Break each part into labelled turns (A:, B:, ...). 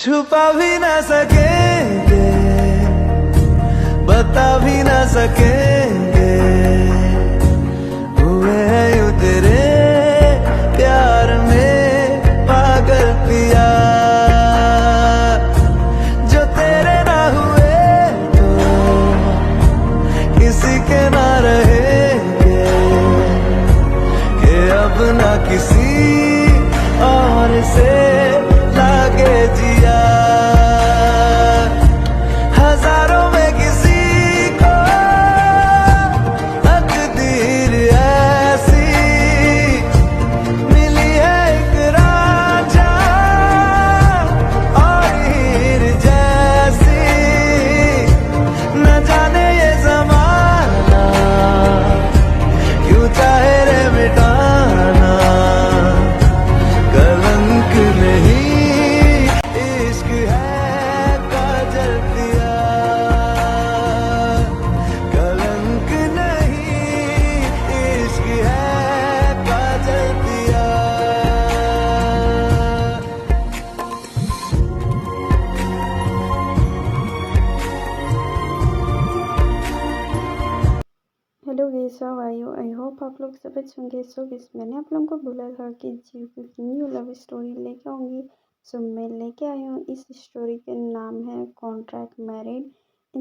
A: छुपा भी ना सकेंगे, बता भी ना सकेंगे, हुए हैं यूं तेरे प्यार में पागल पिया। जो तेरे ना हुए तो किसी के ना रहेंगे, कि अब ना किसी और से लागे जिया। हजारों में किसी को तकदीर ऐसी मिली है, एक राजा और हीर जैसी। न जाने ये ज़माना क्यों चाहे रे मिटाना, कलंक नहीं इश्क है काजल पिया, कलंक नहीं इश्क है काजल पिया।
B: Hello guys, how are you? I hope आप लोग सब अच्छे होंगे। सो गेस, मैंने आप लोगों को बोला था कि जीव की न्यू लव स्टोरी लेके आऊँगी। सो मैं लेके आई हूँ। इस स्टोरी के नाम है कॉन्ट्रैक्ट मैरिड।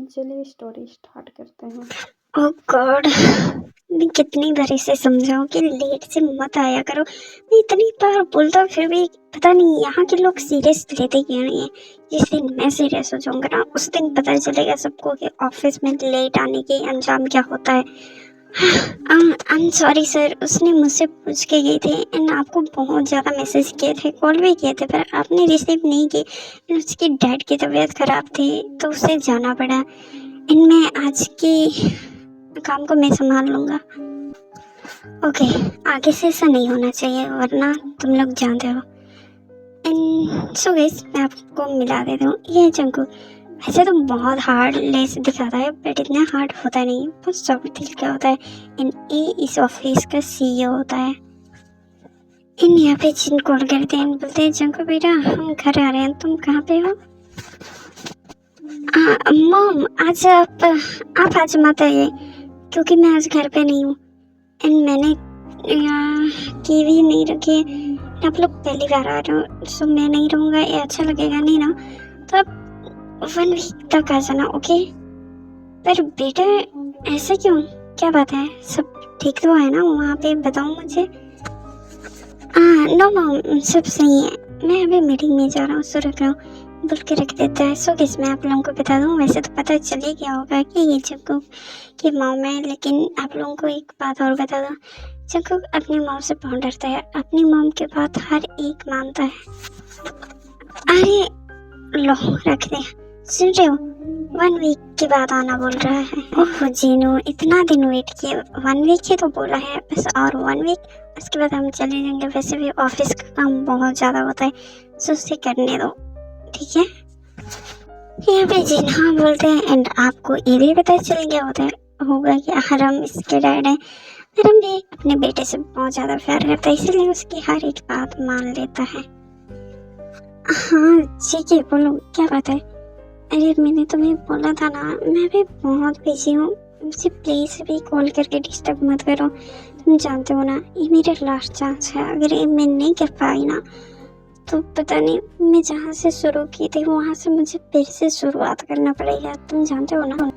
B: चलिए स्टोरी स्टार्ट करते हैं।
C: ओह गॉड, मैं कितनी बार इसे समझाऊं कि लेट से मत आया करो। मैं इतनी बार बोलता हूँ फिर भी पता नहीं यहाँ के लोग सीरियस लेते क्यों नहीं है। जिस दिन मैं सीरियस हो जाऊंगा ना, उस दिन पता चलेगा सबको कि ऑफिस में लेट आने के अंजाम क्या होता है। आई एम सॉरी सर, उसने मुझसे पूछ के गई थी एंड आपको बहुत ज़्यादा मैसेज किए थे, कॉल भी किए थे, पर आपने रिसीव नहीं किए। उसकी डैड की तबीयत खराब थी तो उसे जाना पड़ा। इनमें आज की काम को मैं संभाल लूंगा। ओके, आगे से ऐसा नहीं होना चाहिए वरना तुम लोग जानते हो। एंड सो गाइस, मैं आपको मिला देता हूँ, ये है जंकू। वैसे तो बहुत हार्ड लेस दिखाता है बट इतना हार्ड होता नहीं, बहुत सॉफ्ट दिल का होता है। एंड ये इस ऑफिस का सीईओ होता है। इन यहाँ पे जिन कॉल करते हैं बोलते हैं जंकू बेटा हम घर आ रहे हैं, तुम कहाँ पे हो? मॉम आज आप आज मत आइए क्योंकि मैं आज घर पे नहीं हूँ एंड मैंने की भी नहीं रखी है। आप लोग पहली बार आ रहे हो सो मैं नहीं रहूँगा, ये अच्छा लगेगा नहीं ना, तो आप 1 वीक तक आ जाना। ओके? पर बेटा ऐसा क्यों, क्या बात है? सब ठीक तो है ना वहाँ पे, बताओ मुझे। नो मॉम, सब सही है। मैं अभी मीटिंग में जा रहा हूँ, सो रख रहा हूँ, बोल के रख देता है। सो किस मैं आप लोगों को बता दूँ, वैसे तो पता चल ही गया होगा कि ये जंकुक की मॉम है, लेकिन आप लोगों को एक बात और बता दूँ, जंकुक अपनी मॉम से बहुत डरता है, अपनी मॉम के बात हर एक मानता है। अरे लो रख दे, सुन रहे हो? 1 वीक के बाद आना बोल रहा है। ओह जीनू, इतना दिन वेट किए, 1 वीक ही तो बोला है, बस और 1 वीक, उसके बाद हम चले जाएंगे। वैसे भी ऑफिस का काम बहुत ज़्यादा होता है, सो उसे करने दो, ठीक है? यहाँ पे जिन हाँ बोलते हैं एंड आपको ये भी पता चल गया होगा कि हरम इसके डैड है। हरम भी अपने बेटे से बहुत ज़्यादा प्यार करता है, इसीलिए उसकी हर एक बात मान लेता है। हाँ ठीक है, बोलो क्या बात है? अरे मैंने तुम्हें बोला था ना, मैं भी बहुत बिजी हूँ, मुझे प्लीज़ भी कॉल करके डिस्टर्ब मत करो। तुम जानते हो ना ये मेरा लास्ट चांस है, अगर ये मैं नहीं कर पाई ना तो पता नहीं, मैं जहाँ से शुरू की थी वहाँ से मुझे फिर से शुरुआत करना पड़ेगा, तुम जानते हो ना।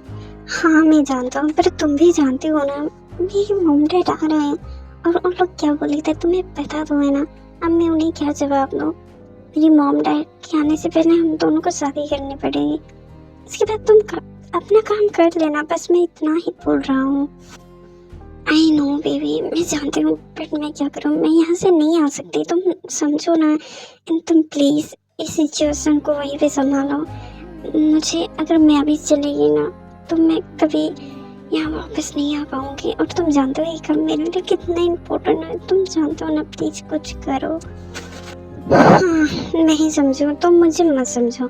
C: हाँ मैं जानता हूँ, पर तुम भी जानती हो ना मेरी मॉम डैड आ रहे हैं और उन लोग क्या बोले थे तुम्हें पता तो है ना। अब मैं उन्हें क्या जवाब दूँ? मेरी मॉम डैड के आने से पहले हम दोनों को शादी करनी पड़ेगी, इसके बाद तुम अपना काम कर लेना, बस मैं इतना ही बोल रहा हूँ। आई नो बेबी, मैं जानती हूँ, बट मैं क्या करूँ, मैं यहाँ से नहीं आ सकती, तुम समझो ना। एंड तुम प्लीज़ इस सिचुएशन को वहीं पे संभालो। मुझे अगर मैं अभी चली गई ना तो मैं कभी यहाँ वापस नहीं आ पाऊँगी, और तुम जानते हो ये काम मेरे लिए कितना इम्पोर्टेंट है, तुम जानते हो ना, प्लीज़ कुछ करो। हाँ नहीं समझो तो मुझे मत समझो।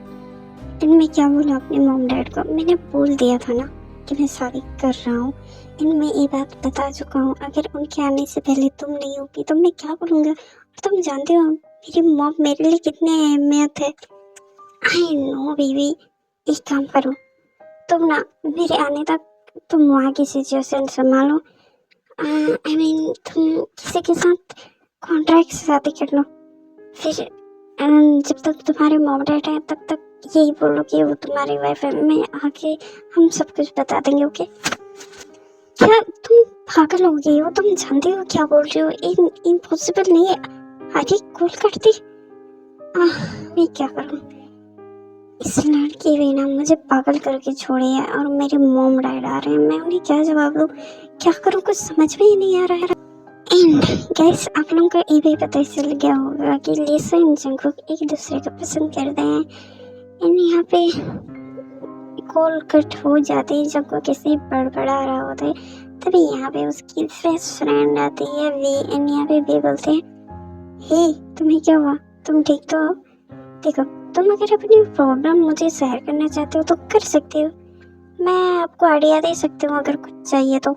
C: इनमें क्या बोला अपने मॉम डैड को, मैंने बोल दिया था ना कि मैं शादी कर रहा हूँ, इनमें ये बात बता चुका हूँ। अगर उनके आने से पहले तुम नहीं होगी तो मैं क्या बोलूँगा? तुम जानते हो मेरी मॉम मेरे लिए कितनी अहमियत है। आई नो बेबी, एक काम करो, तुम ना मेरे आने तक तुम वहाँ की सिचुएशन संभालो। आई मीन तुम किसी के साथ कॉन्ट्रैक्ट से शादी कर लो, फिर जब तक तुम्हारे मॉम डैड है तब तक यही बोलो कि वो तुम्हारी वाइफ है, मैं आके हम सब कुछ बता देंगे। ओके? क्या तुम पागल हो गई हो? तुम जानती हो क्या बोल रही हो? इम्पॉसिबल नहीं है। अरे कॉल करती, मैं क्या करूं? इस लड़की भी ना मुझे पागल करके छोड़ी है और मेरे मॉम डैड आ रहे हैं, मैं उन्हें क्या जवाब दूं, क्या करूं, कुछ समझ में ही नहीं आ रहा है। एंड गाइस, आप लोगों को ये भी पता चल गया होगा कि लिसा एंड जंगकुक एक दूसरे को पसंद करते हैं। एंड यहाँ पे कॉल कट हो जाती है, जंगकुक किसी बड़बड़ा रहा होता है, तभी यहाँ पे उसकी बेस्ट फ्रेंड आती है वी। एंड यहाँ पे वी बोलते हैं, हे तुम्हें क्या हुआ, तुम ठीक तो हो? देखो, तुम अगर अपनी प्रॉब्लम मुझे शेयर करना चाहते हो तो कर सकते हो, मैं आपको आइडिया दे सकती हूँ अगर कुछ चाहिए तो।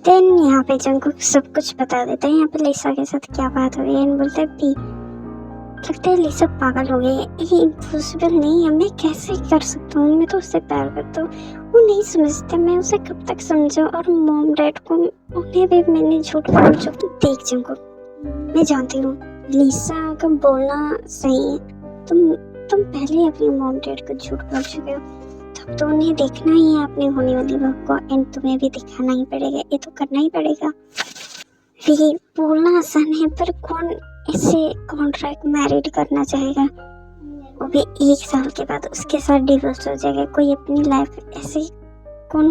C: देन यहाँ पे जंगकुक सब कुछ बता देते हैं यहाँ पे लिसा के साथ क्या बात हुई है। एंड बोलते हैं पी, लगता है लिसा पागल हो गई है, ये इम्पॉसिबल नहीं है, मैं कैसे कर सकता हूँ, मैं तो उससे प्यार करता हूँ, वो नहीं समझते, मैं उसे कब तक समझूं, और मॉम डैड को उन्हें भी मैंने झूठ बोल चुकी। देख जंगकुक, मैं जानती हूँ लिसा का बोलना सही है, तुम पहले अपने मॉम डैड को झूठ बोल चुके हो, तब तो उन्हें देखना ही है अपनी होने वाली बहू को, एंड तुम्हें भी दिखाना ही पड़ेगा, ये तो करना ही पड़ेगा। भी बोलना आसान है, पर कौन ऐसे कॉन्ट्रैक्ट मैरिड करना चाहेगा, वो भी 1 साल के बाद उसके साथ डिवोर्स हो जाएगा। कोई अपनी लाइफ ऐसे कौन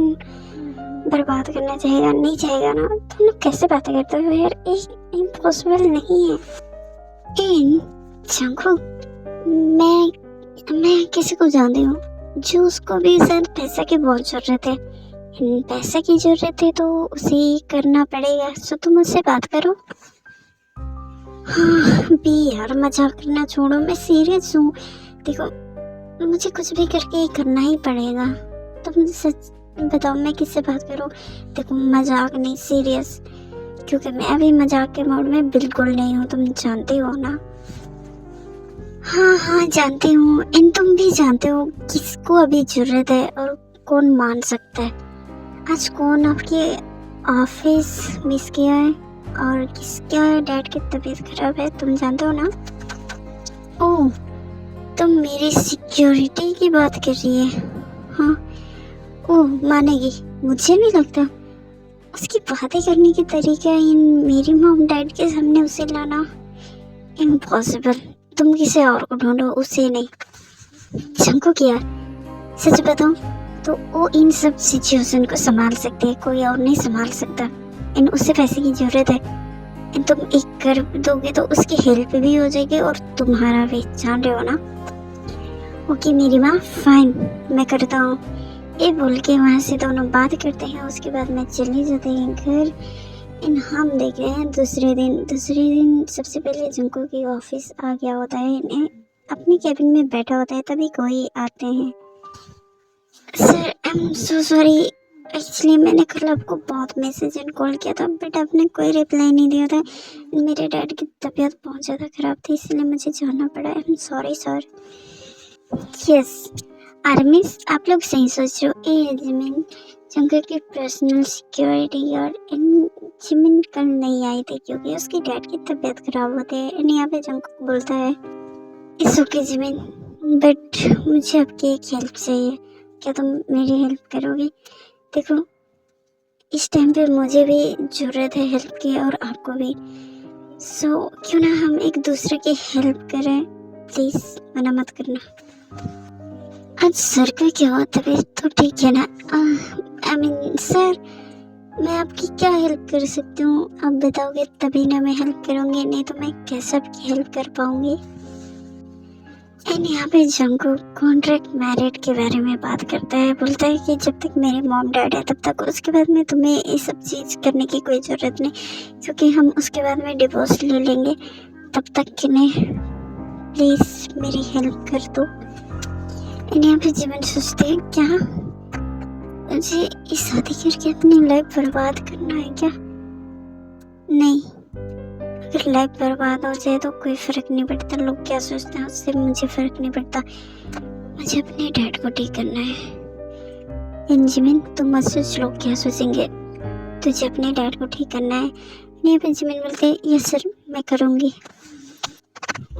C: बर्बाद करना चाहेगा? नहीं चाहेगा ना। तुम लोग कैसे बातें करते हो यार, इम्पॉसिबल नहीं है। एंड जंगकुक, मैं किसी को जानती हूँ जो उसको भी शायद पैसे की बहुत जरूरत है, पैसे की जरूरत है तो उसे करना पड़ेगा, सो तुम उससे बात करो। हाँ भी यार, मजाक करना छोड़ो, मैं सीरियस हूँ। देखो, मुझे कुछ भी करके ये करना ही पड़ेगा, तुम सच बताओ मैं किससे बात करूँ? देखो, मजाक नहीं, सीरियस, क्योंकि मैं अभी मजाक के मूड में बिल्कुल नहीं हूँ, तुम जानते हो ना। हाँ जानती हूँ, एंड तुम भी जानते हो किसको अभी जरूरत है और कौन मान सकता है। आज कौन आपके ऑफिस मिस किया है और किसका डैड की तबीयत खराब है, तुम जानते हो ना। ओह, तुम मेरी सिक्योरिटी की बात कर रही है? हाँ, ओह मानेगी, मुझे नहीं लगता। उसकी बातें करने की तरीका इन मेरी मॉम डैड के सामने उसे लाना इम्पॉसिबल। तुम किसी और को ढूंढो, उसे नहीं। जंगकुक यार, सच बताऊं तो वो इन सब सिचुएशन को संभाल सकते हैं, कोई और नहीं संभाल सकता। इन उससे पैसे की जरूरत है, इन तुम एक कर दोगे तो उसकी हेल्प भी हो जाएगी और तुम्हारा भी, जान रहे हो ना। ओके मेरी माँ, फाइन, मैं करता हूँ। ये बोल के वहाँ से दोनों बात करते हैं। उसके बाद मैं चली जाती हूँ घर। इन हम देख रहे हैं दूसरे दिन सबसे पहले जंगकुक की ऑफिस आ गया होता है, इन्हें अपनी कैबिन में बैठा होता है, तभी कोई आते हैं। Sir I am so sorry, actually मैंने कल आपको बहुत मैसेज एंड कॉल किया था, बट आपने कोई रिप्लाई नहीं दिया था। मेरे डैड की तबीयत बहुत ज़्यादा ख़राब थी, इसलिए मुझे जाना पड़ा। I am sorry sir. Yes armys, आप लोग सही सोच रहे हो। ए जिमिन, जंगकुक की पर्सनल सिक्योरिटी और जिमिन कल नहीं आई थी क्योंकि उसकी डैड की तबीयत ख़राब होती है। यहाँ पे जंगकुक बोलता है, इट्स ओके जिमिन, बट मुझे आपकी एक हेल्प चाहिए, क्या तुम मेरी हेल्प करोगे? देखो, इस टाइम पे मुझे भी ज़रूरत है हेल्प की और आपको भी, सो क्यों ना हम एक दूसरे की हेल्प करें, प्लीज़ मना मत करना। आज सर का क्या हुआ, तबीयत तो ठीक है ना? आई मीन सर, मैं आपकी क्या हेल्प कर सकती हूँ? आप बताओगे तभी ना मैं हेल्प करूँगी, नहीं तो मैं कैसे आपकी हेल्प कर पाऊँगी? एंड यहाँ पे जंगकुक कॉन्ट्रैक्ट मैरिड के बारे में बात करता है, बोलता है कि जब तक मेरे मॉम डैड है तब तक, उसके बाद में तुम्हें ये सब चीज़ करने की कोई ज़रूरत नहीं, क्योंकि हम उसके बाद में डिवोर्स ले लेंगे। तब तक के लिए प्लीज़ मेरी हेल्प कर दो। एंड यहाँ पे जीवन सोचते हैं, क्या मुझे इस शादी करके अपनी लाइफ बर्बाद करना है क्या? नहीं, अगर अगर लाइफ बर्बाद हो जाए तो कोई फ़र्क नहीं पड़ता, लोग क्या सोचते हैं उससे मुझे फ़र्क नहीं पड़ता। मुझे अपने डैड को ठीक करना है। एंड जिमिन तुम मत सोच लोग क्या सोचेंगे, तुझे अपने डैड को ठीक करना है। नहीं पे जिमिन बोलते यस सर मैं करूँगी।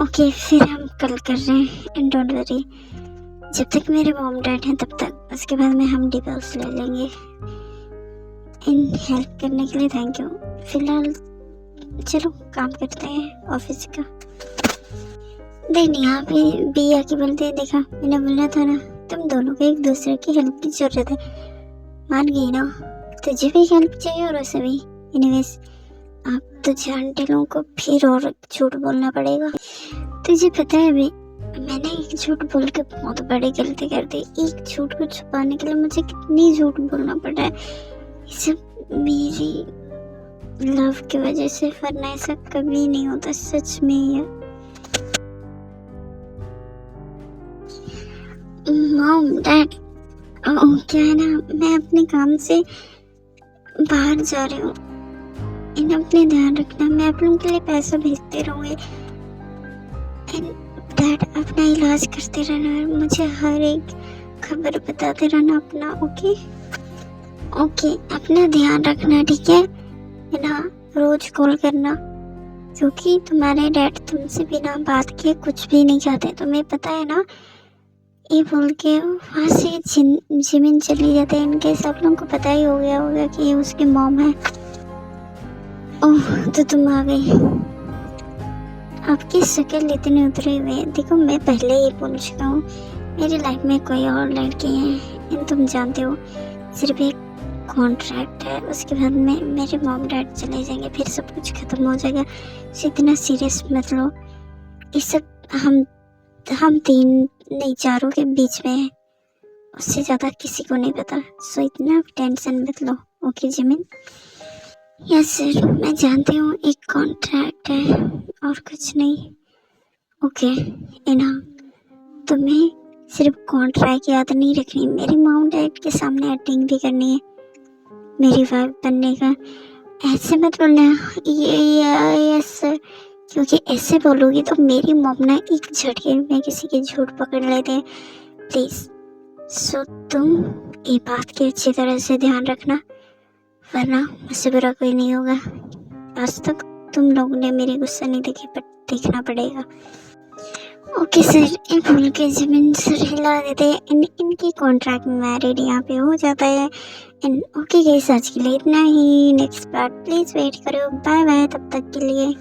C: ओके फिर हम कल कर रहे हैं एंड डोंट वरी, जब तक मेरे मॉम डैड हैं तब तक, उसके बाद में हम डिवोर्स ले लेंगे। इन हेल्प करने के लिए थैंक यू। फिलहाल चलो काम करते हैं ऑफिस का। देन यहाँ पे बी आके बोलते हैं देखा मैंने बोला था ना तुम दोनों को एक दूसरे की हेल्प की जरूरत है, मान गई ना, तुझे भी हेल्प चाहिए और उसे भी। एनीवेज आप तुझे आंटी लोगों को फिर और झूठ बोलना पड़ेगा। तुझे पता है अभी मैंने एक झूठ बोल के बहुत बड़ी गलती कर दी। एक झूठ को छुपाने के लिए मुझे कितनी झूठ बोलना पड़ा है, ये सब मेरी लव की वजह से, वरना ऐसा कभी नहीं होता सच में। यार मॉम डैड क्या है ना, मैं अपने काम से बाहर जा रही हूँ, इन अपने ध्यान रखना, मैं आप लोगों के लिए पैसा भेजते रहूँगी। डैड अपना इलाज करते रहना और मुझे हर एक खबर बताते रहना अपना। ओके ओके अपना ध्यान रखना ठीक है ना, रोज कॉल करना, क्योंकि तुम्हारे डैड तुमसे बिना बात किए कुछ भी नहीं चाहते, तुम्हें पता है ना। ये बोल के वहाँ से जिमिन चली जाते हैं। इनके सब लोगों को पता ही हो गया होगा कि ये उसकी मॉम है। ओह तो तुम आ गई, आपकी शक्ल इतनी उतरी हुई है। देखो मैं पहले ही बोल चुका हूँ मेरी लाइफ में कोई और लड़की है, तुम जानते हो, सिर्फ एक कॉन्ट्रैक्ट है, उसके बाद में मेरे मॉम डैड चले जाएंगे, फिर सब कुछ खत्म हो जाएगा। सो इतना सीरियस मत लो, ये सब हम तीन नहीं चारों के बीच में है, उससे ज़्यादा किसी को नहीं पता। सो इतना टेंशन मत लो। Okay Jimin? यस सर मैं जानती हूँ एक कॉन्ट्रैक्ट है और कुछ नहीं। ओके इना तुम्हें सिर्फ कॉन्ट्रैक्ट याद नहीं रखनी, मेरी मॉम डैड के सामने एक्टिंग भी करनी है मेरी वाइफ बनने का। ऐसे मत बोलना यस सर, क्योंकि ऐसे बोलोगी तो मेरी मॉम ना एक झटके में किसी के झूठ पकड़ लेते हैं प्लीज़। सो तुम ये बात की अच्छी तरह से ध्यान रखना, वरना मुझसे बुरा कोई नहीं होगा। आज तक तुम लोगों ने मेरी गुस्सा नहीं देखी, पर देखना पड़ेगा। Okay sir. इन फूल के जिमिन सर हिला देते हैं। इनकी कॉन्ट्रैक्ट मैरिड यहाँ पे हो जाता है। ओके गाइस आज के लिए इतना ही, नेक्स्ट पार्ट प्लीज़ वेट करो। बाय बाय तब तक के लिए।